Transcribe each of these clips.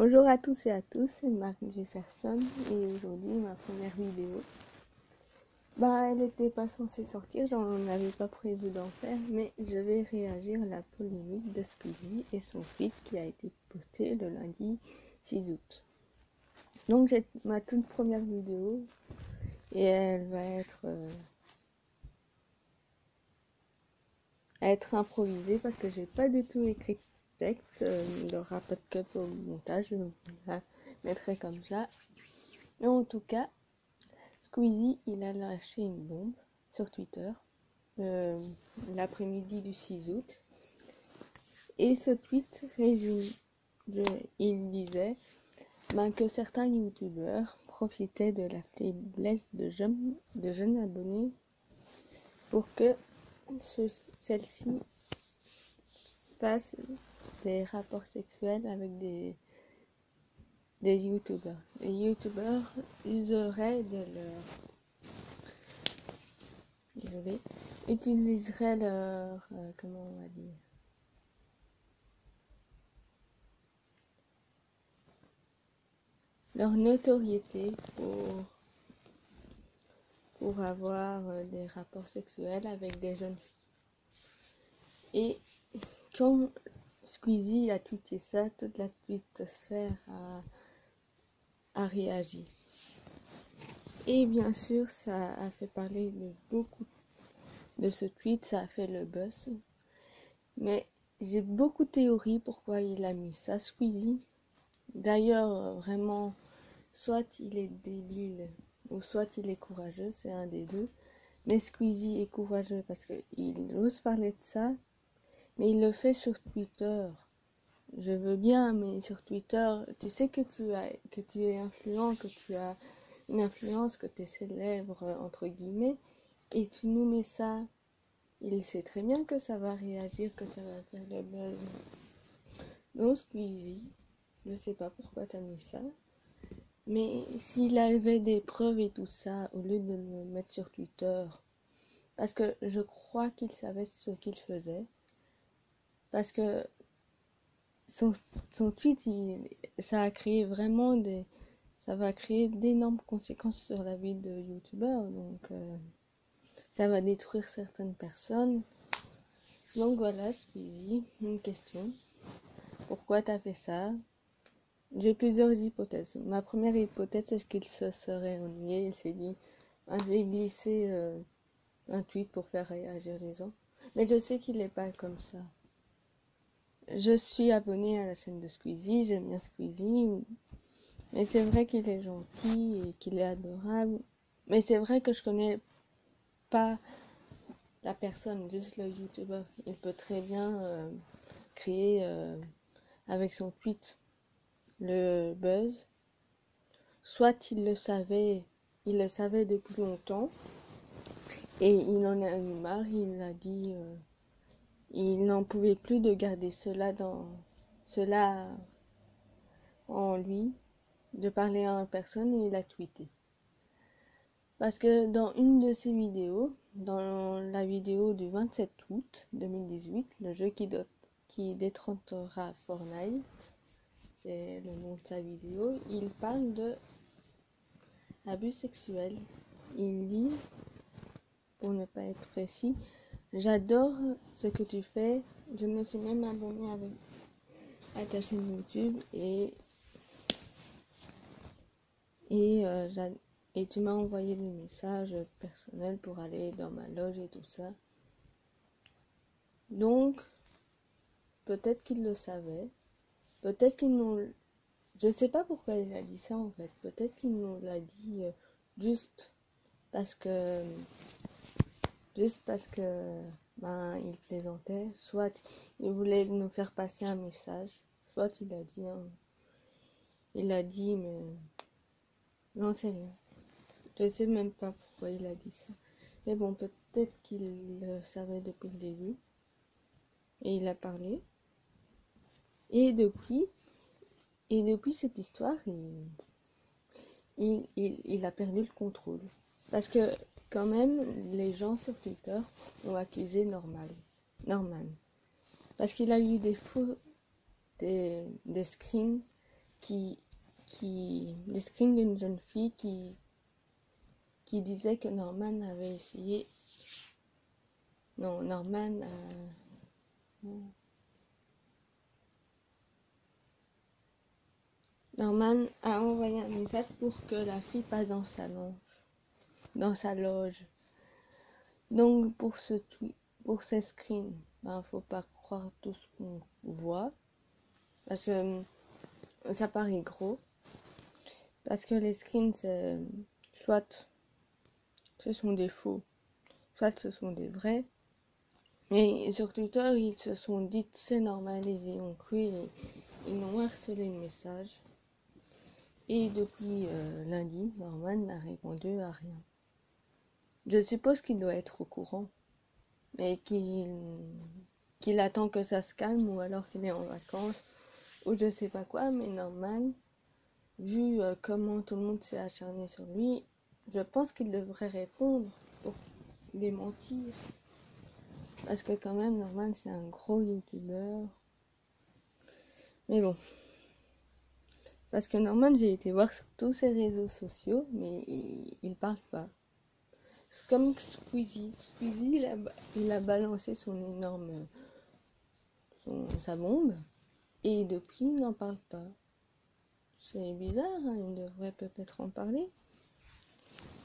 Bonjour à tous et à tous, c'est Marc Jefferson et aujourd'hui ma première vidéo. Elle n'était pas censée sortir, j'en avais pas prévu d'en faire, mais je vais réagir à la polémique de Squeezie et son tweet qui a été posté le lundi 6 août. Donc j'ai ma toute première vidéo et elle va être improvisée parce que j'ai pas du tout écrit de texte, il n'y aura pas de cut au montage, je la mettrai comme ça. Mais en tout cas, Squeezie, il a lâché une bombe sur Twitter l'après-midi du 6 août. Et ce tweet résume, il disait que certains youtubeurs profitaient de la faiblesse de jeunes abonnés pour que celle-ci fasse des rapports sexuels avec des youtubeurs. Les youtubeurs useraient de leur utiliserait leur comment on va dire, leur notoriété pour avoir des rapports sexuels avec des jeunes filles. Et quand Squeezie a tweeté ça, toute la twittosphère a réagi. Et bien sûr, ça a fait parler de beaucoup de ce tweet, ça a fait le buzz. Mais j'ai beaucoup de théories pourquoi il a mis ça, Squeezie. D'ailleurs, vraiment, soit il est débile ou soit il est courageux, c'est un des deux. Mais Squeezie est courageux parce qu'il ose parler de ça, mais il le fait sur Twitter. Je veux bien, mais sur Twitter, tu sais que tu es influent, que tu as une influence, que tu es célèbre, entre guillemets, et tu nous mets ça. Il sait très bien que ça va réagir, que ça va faire le buzz. Donc Squeezie, je sais pas pourquoi t'as mis ça. Mais s'il avait des preuves et tout ça, au lieu de le mettre sur Twitter, parce que je crois qu'il savait ce qu'il faisait, parce que son tweet, ça va créer d'énormes conséquences sur la vie de youtubeurs, donc ça va détruire certaines personnes. Donc voilà, Squeezie, une question. Pourquoi t'as fait ça? J'ai plusieurs hypothèses. Ma première hypothèse, c'est qu'il se serait ennuyé. Il s'est dit, je vais glisser un tweet pour faire réagir les gens. Mais je sais qu'il n'est pas comme ça. Je suis abonnée à la chaîne de Squeezie, j'aime bien Squeezie. Mais c'est vrai qu'il est gentil et qu'il est adorable. Mais c'est vrai que je connais pas la personne, juste le youtubeur. Il peut très bien créer avec son tweet le buzz. Soit il le savait depuis longtemps et il en a eu marre, il a dit il n'en pouvait plus de garder cela en lui, de parler à une personne, et il a tweeté. Parce que dans une de ses vidéos, dans la vidéo du 27 août 2018, le jeu qui détrônera Fortnite, c'est le nom de sa vidéo, il parle de abus sexuel. Il dit, pour ne pas être précis, j'adore ce que tu fais, je me suis même abonnée à ta chaîne YouTube et tu m'as envoyé des messages personnels pour aller dans ma loge et tout ça. Donc, peut-être qu'il le savait, peut-être qu'il nous... Je sais pas pourquoi il a dit ça en fait, peut-être qu'il nous l'a dit juste parce que il plaisantait, soit il voulait nous faire passer un message, soit il a dit mais j'en sais rien. Je sais même pas pourquoi il a dit ça. Mais bon, peut-être qu'il le savait depuis le début. Et il a parlé. Et depuis cette histoire, il a perdu le contrôle. Parce que quand même, les gens sur Twitter ont accusé Norman. Parce qu'il a eu des screens des screens d'une jeune fille qui disait que Norman avait essayé. Non, Norman a envoyé un message pour que la fille passe dans sa loge. Donc pour ces screens, faut pas croire tout ce qu'on voit, parce que ça paraît gros, parce que les screens, soit ce sont des faux, soit ce sont des vrais. Et sur Twitter, ils se sont dit c'est normal, ils y ont cru et ils ont harcelé le message. Et depuis lundi, Norman n'a répondu à rien. Je suppose qu'il doit être au courant et qu'il attend que ça se calme, ou alors qu'il est en vacances ou je sais pas quoi. Mais Norman, vu comment tout le monde s'est acharné sur lui, je pense qu'il devrait répondre pour démentir. Parce que quand même, Norman, c'est un gros youtubeur. Mais bon. Parce que Norman, j'ai été voir sur tous ses réseaux sociaux, mais il parle pas. C'est comme Squeezie. Squeezie, il a balancé sa bombe, et depuis, il n'en parle pas. C'est bizarre, hein, il devrait peut-être en parler.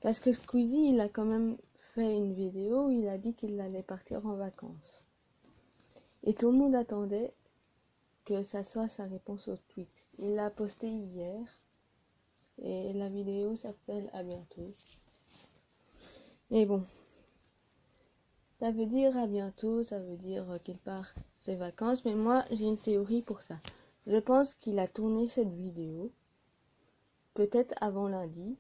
Parce que Squeezie, il a quand même fait une vidéo où il a dit qu'il allait partir en vacances. Et tout le monde attendait que ça soit sa réponse au tweet. Il l'a posté hier. Et la vidéo s'appelle À bientôt. Mais bon. Ça veut dire à bientôt, ça veut dire qu'il part ses vacances. Mais moi, j'ai une théorie pour ça. Je pense qu'il a tourné cette vidéo. Peut-être avant lundi.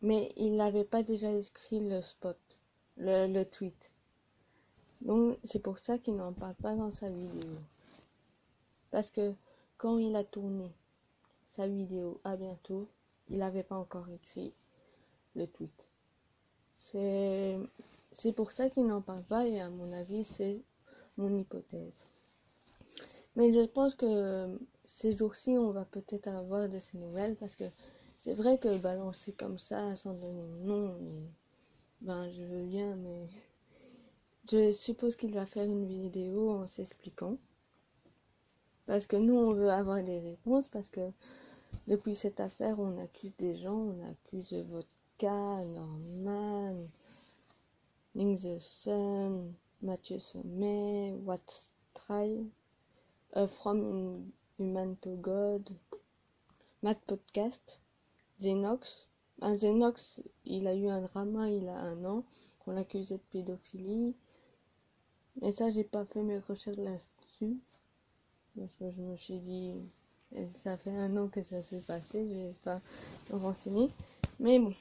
Mais il n'avait pas déjà écrit le spot. Le tweet. Donc c'est pour ça qu'il n'en parle pas dans sa vidéo. Parce que quand il a tourné sa vidéo À bientôt, il n'avait pas encore écrit le tweet. C'est pour ça qu'il n'en parle pas, et à mon avis, c'est mon hypothèse. Mais je pense que ces jours-ci, on va peut-être avoir de ces nouvelles, parce que c'est vrai que balancer comme ça, sans donner de nom, je veux bien, mais je suppose qu'il va faire une vidéo en s'expliquant. Parce que nous, on veut avoir des réponses, parce que depuis cette affaire, on accuse des gens, on accuse Vodka, Norman, Link the Sun, Mathieu Sommet, What's Try, From Human to God, Matt Podcast, Zenox. Zenox, il a eu un drama il a 1 an, qu'on l'accusait de pédophilie. Mais ça, j'ai pas fait mes recherches là-dessus. Parce que je me suis dit, ça fait 1 an que ça s'est passé, je vais pas me renseigner. Mais bon.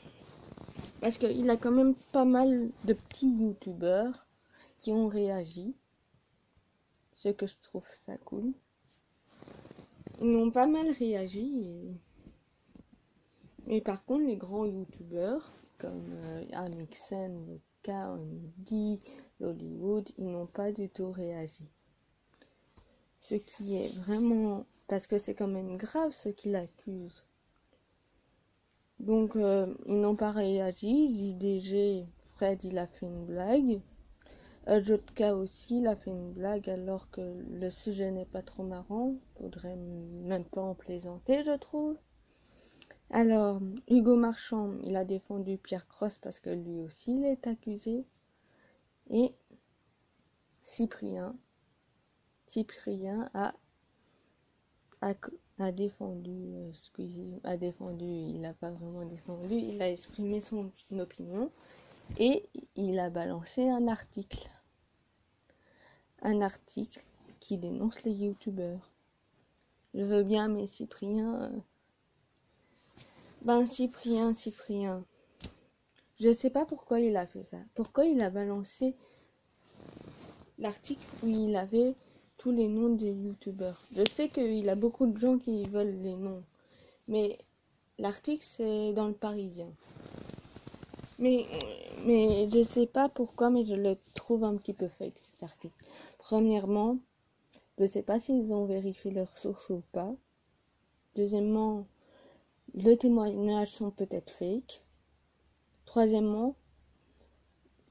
Parce qu'il a quand même pas mal de petits youtubeurs qui ont réagi. Ce que je trouve ça cool. Ils ont pas mal réagi. Mais par contre, les grands youtubeurs, comme Amixen, Vodka, Andy, Hollywood, ils n'ont pas du tout réagi. Ce qui est vraiment... Parce que c'est quand même grave ce qu'il accuse. Donc, ils n'ont pas réagi. JDG, Fred, il a fait une blague. Jotka aussi, il a fait une blague alors que le sujet n'est pas trop marrant. Faudrait même pas en plaisanter, je trouve. Alors, Hugo Marchand, il a défendu Pierre Cross parce que lui aussi, il est accusé. Et Cyprien a défendu Squeezie, il n'a pas vraiment défendu, il a exprimé son opinion et il a balancé un article qui dénonce les youtubeurs. Je veux bien, mais Cyprien, je sais pas pourquoi il a fait ça. Pourquoi il a balancé l'article où il avait tous les noms des youtubeurs. Je sais qu'il a beaucoup de gens qui veulent les noms, mais l'article c'est dans le Parisien. Mais je sais pas pourquoi, mais je le trouve un petit peu fake cet article. Premièrement, je sais pas s'ils ont vérifié leurs sources ou pas. Deuxièmement, les témoignages sont peut-être fake. Troisièmement,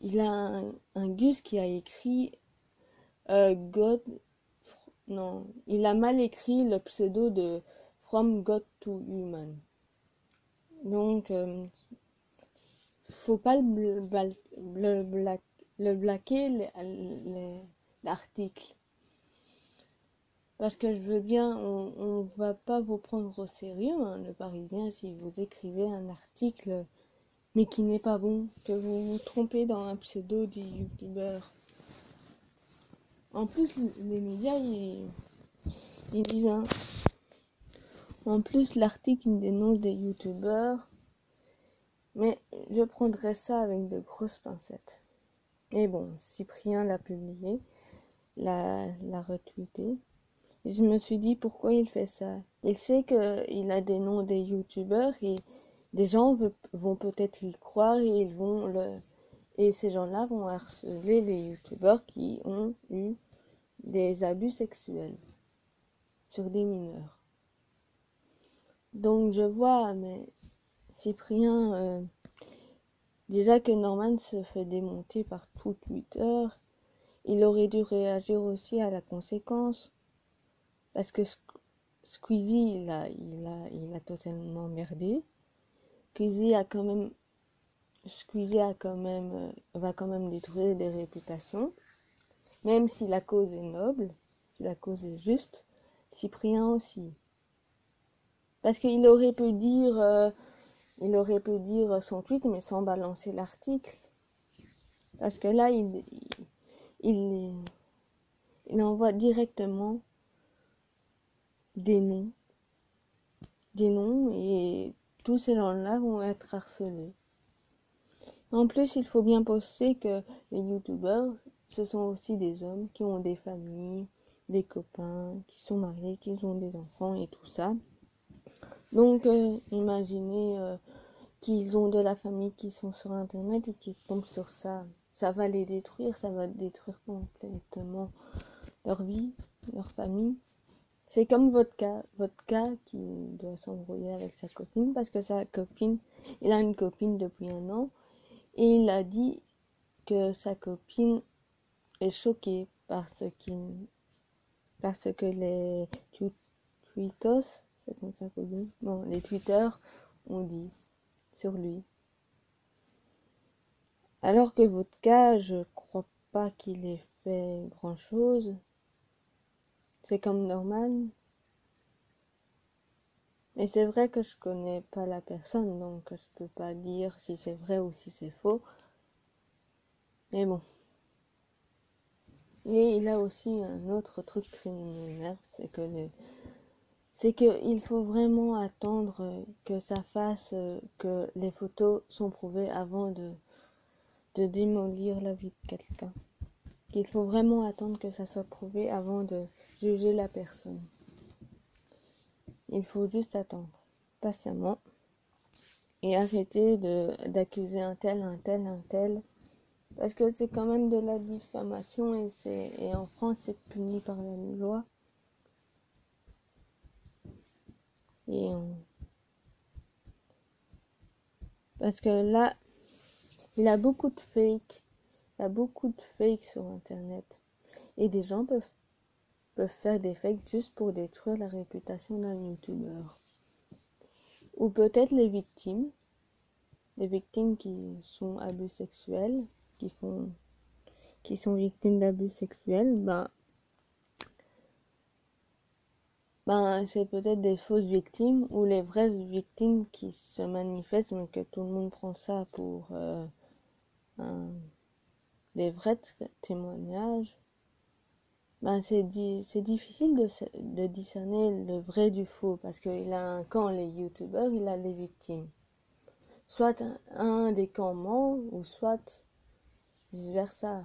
il a un Gus qui a écrit God. Non, il a mal écrit le pseudo de From God to Human. Donc, faut pas le blaquer l'article. Parce que je veux bien, on va pas vous prendre au sérieux, hein, le Parisien, si vous écrivez un article, mais qui n'est pas bon, que vous vous trompez dans un pseudo du youtubeur. En plus, les médias, ils disent, hein, en plus, l'article dénonce des youtubeurs, mais je prendrais ça avec de grosses pincettes. Et bon, Cyprien l'a publié, l'a retweeté. Et je me suis dit pourquoi il fait ça. Il sait qu'il a des noms des youtubeurs et des gens vont peut-être y croire et et ces gens-là vont harceler les youtubeurs qui ont eu des abus sexuels sur des mineurs. Donc je vois, mais Cyprien, déjà que Norman se fait démonter par tout Twitter, il aurait dû réagir aussi à la conséquence. Parce que Squeezie, il a totalement merdé. Squeezie va quand même détruire des réputations. Même si la cause est noble, si la cause est juste, Cyprien aussi. Parce qu'il aurait pu dire son tweet, mais sans balancer l'article. Parce que là, il envoie directement des noms et tous ces gens-là vont être harcelés. En plus, il faut bien penser que les youtubeurs, ce sont aussi des hommes qui ont des familles, des copains, qui sont mariés, qui ont des enfants et tout ça. Donc, imaginez qu'ils ont de la famille qui sont sur Internet et qui tombent sur ça. Ça va les détruire, ça va détruire complètement leur vie, leur famille. C'est comme votre cas qui doit s'embrouiller avec sa copine parce que il a une copine depuis 1 an et il a dit que sa copine est choquée parce que les tweetos, c'est comme ça qu'on dit, bon, les tweeters ont dit sur lui. Alors que votre cas, je crois pas qu'il ait fait grand chose. C'est comme Norman. Mais c'est vrai que je connais pas la personne, donc je peux pas dire si c'est vrai ou si c'est faux. Mais bon. Et il a aussi un autre truc criminel, c'est que il faut vraiment attendre que ça fasse que les photos sont prouvées avant de démolir la vie de quelqu'un. Il faut vraiment attendre que ça soit prouvé avant de juger la personne. Il faut juste attendre patiemment et arrêter d'accuser un tel, parce que c'est quand même de la diffamation et en France c'est puni par la loi. Parce que là, il a beaucoup de fake, sur Internet et des gens peuvent faire des fakes juste pour détruire la réputation d'un youtubeur. Ou peut-être les victimes qui sont abus sexuels, qui sont victimes d'abus sexuels, c'est peut-être des fausses victimes ou les vraies victimes qui se manifestent, mais que tout le monde prend ça pour des vrais témoignages. C'est difficile de discerner le vrai du faux, parce qu'il a un camp, les youtubeurs, il a les victimes. Soit un des camps ment, ou soit vice versa.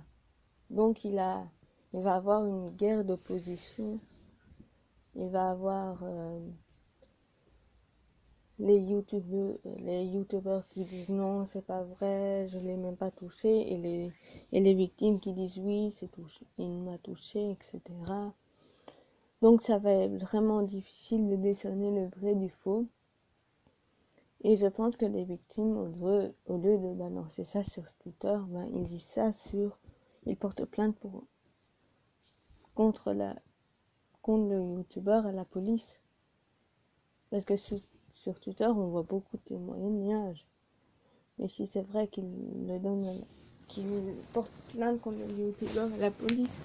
Donc il va avoir une guerre d'opposition. Il va avoir les youtubeurs qui disent non, c'est pas vrai, je l'ai même pas touché, et les victimes qui disent oui, c'est touché, il m'a touché, etc. Donc ça va être vraiment difficile de décerner le vrai du faux. Et je pense que les victimes, au lieu de balancer ça sur Twitter, ils disent ça ils portent plainte contre le youtubeur à la police. Parce que sur Twitter, on voit beaucoup de témoignages. Mais si c'est vrai qu'il porte plainte contre le youtubeur à la police,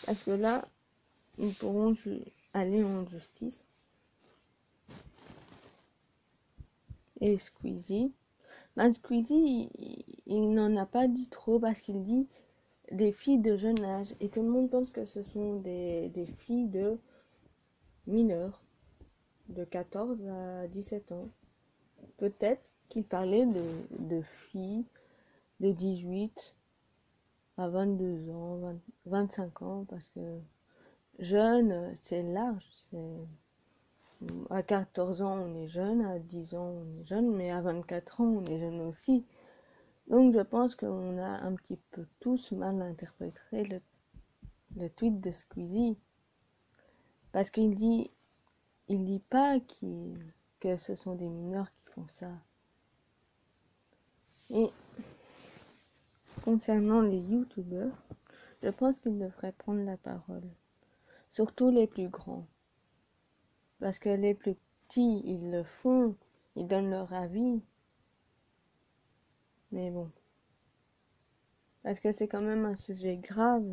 parce que là, ils pourront aller en justice. Et Squeezie, Squeezie, il n'en a pas dit trop parce qu'il dit des filles de jeune âge. Et tout le monde pense que ce sont des filles de mineurs, de 14 à 17 ans. Peut-être qu'il parlait de filles de 18 à 22 ans, 25 ans, parce que jeune, c'est large. À 14 ans, on est jeune, à 10 ans, on est jeune, mais à 24 ans, on est jeune aussi. Donc je pense qu'on a un petit peu tous mal interprété le tweet de Squeezie. Parce qu'il dit pas que ce sont des mineurs qui font ça. Et concernant les youtubeurs, je pense qu'ils devraient prendre la parole. Surtout les plus grands. Parce que les plus petits, ils le font, ils donnent leur avis. Mais bon. Parce que c'est quand même un sujet grave.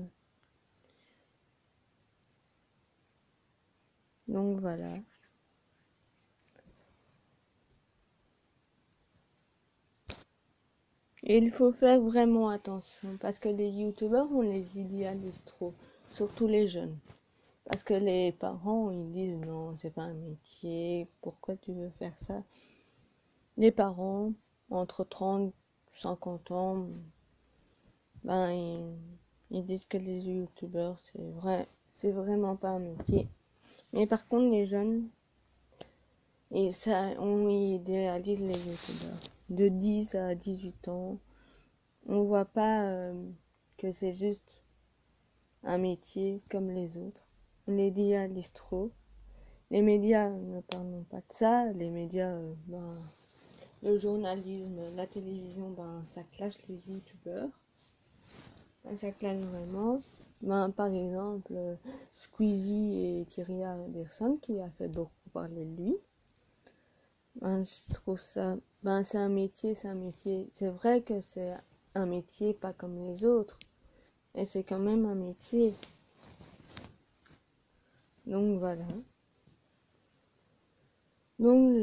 Donc voilà. Et il faut faire vraiment attention. Parce que les youtubeurs, on les idéalise trop. Surtout les jeunes. Parce que les parents, ils disent non, c'est pas un métier, pourquoi tu veux faire ça? Les parents, entre 30 et 50 ans, ils disent que les youtubeurs, c'est vraiment pas un métier. Mais par contre, les jeunes, on idéalise les youtubeurs. De 10 à 18 ans, on voit pas que c'est juste un métier comme les autres. On les idéalise trop. Les médias ne parlons pas de ça. Les médias, le journalisme, la télévision, ça clash les youtubeurs. Ça clash vraiment. Par exemple, Squeezie et Thierry Anderson qui a fait beaucoup parler de lui. Je trouve ça, c'est un métier. C'est vrai que c'est un métier pas comme les autres. Et c'est quand même un métier. Donc voilà. Donc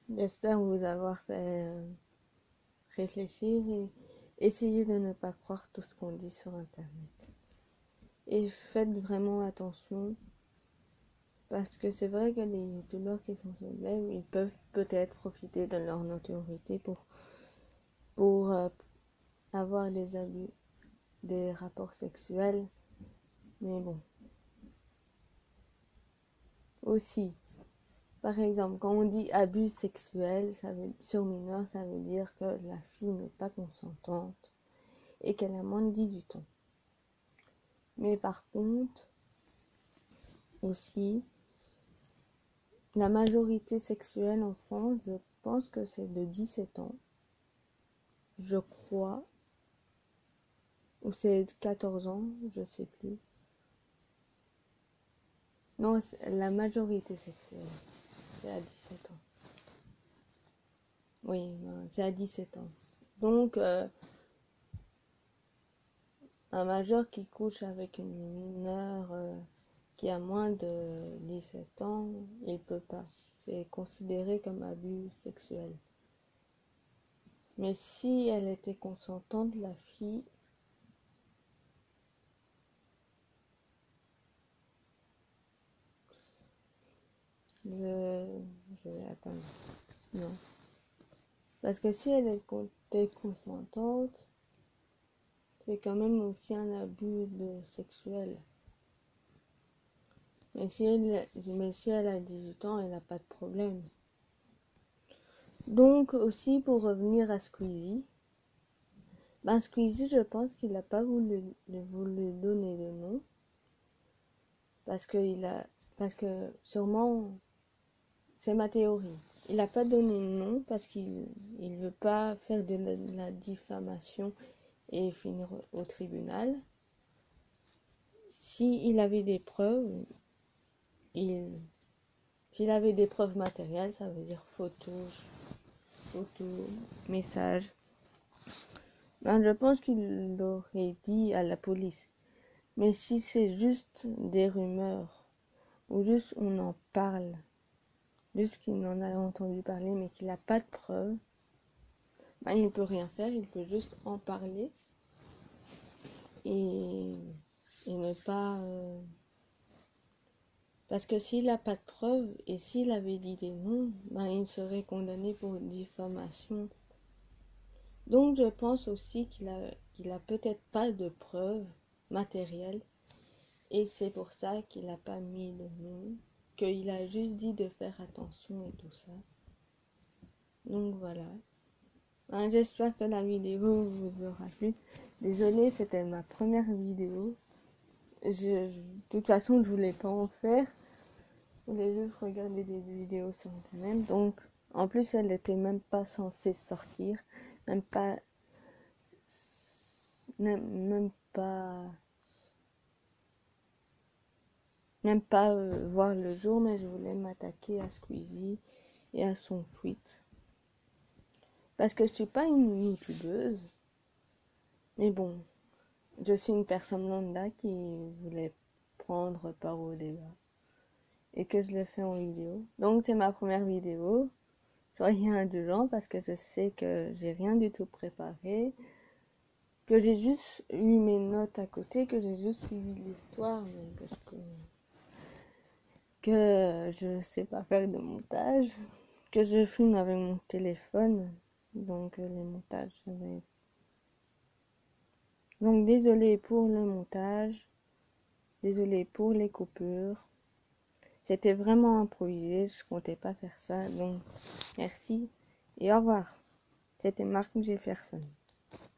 j'espère vous avoir fait réfléchir et essayer de ne pas croire tout ce qu'on dit sur internet. Et faites vraiment attention parce que c'est vrai que les youtubeurs qui sont célèbres, ils peuvent peut-être profiter de leur notoriété pour avoir des abus, des rapports sexuels. Mais bon. Aussi, par exemple, quand on dit abus sexuel sur mineur, ça veut dire que la fille n'est pas consentante et qu'elle a moins de 18 ans. Mais par contre, aussi, la majorité sexuelle en France, je pense que c'est de 17 ans. Je crois. Ou c'est 14 ans, je sais plus. Non, la majorité sexuelle, c'est à 17 ans. Oui, c'est à 17 ans. Donc, un majeur qui couche avec une mineure qui a moins de 17 ans, il peut pas. C'est considéré comme abus sexuel. Mais si elle était consentante, la fille, je vais attendre. Non. Parce que si elle était consentante, c'est quand même aussi un abus sexuel. Mais si elle a 18 ans, elle n'a pas de problème. Donc aussi pour revenir à Squeezie, Squeezie, je pense qu'il n'a pas voulu donner de nom. parce que sûrement, c'est ma théorie. Il n'a pas donné de nom parce qu'il ne veut pas faire de la diffamation et finir au tribunal. S'il avait des preuves, s'il avait des preuves matérielles, ça veut dire photos, messages, ben, je pense qu'il l'aurait dit à la police. Mais si c'est juste des rumeurs, ou juste on en parle, juste qu'il en a entendu parler mais qu'il n'a pas de preuves, ben, il ne peut rien faire, il peut juste en parler et ne pas... Parce que s'il n'a pas de preuves et s'il avait dit des noms, ben, il serait condamné pour diffamation. Donc je pense aussi qu'il a peut-être pas de preuves matérielles et c'est pour ça qu'il n'a pas mis le nom, qu'il a juste dit de faire attention et tout ça. Donc voilà. Ben, j'espère que la vidéo vous aura plu. Désolée, c'était ma première vidéo. De toute façon, je voulais pas en faire. Je voulais juste regarder des vidéos sur internet. Donc, en plus, elle n'était même pas censée sortir. Même pas voir le jour, mais je voulais m'attaquer à Squeezie et à son tweet. Parce que je suis pas une youtubeuse. Mais bon, je suis une personne lambda qui voulait prendre part au débat. Et que je le fais en vidéo. Donc c'est ma première vidéo. Soyez indulgents parce que je sais que j'ai rien du tout préparé. Que j'ai juste eu mes notes à côté, que j'ai juste suivi l'histoire, mais que je sais pas faire de montage, que je filme avec mon téléphone, donc les montages, donc désolé pour le montage, désolé pour les coupures, c'était vraiment improvisé, je comptais pas faire ça, donc merci et au revoir, c'était Marc Jefferson.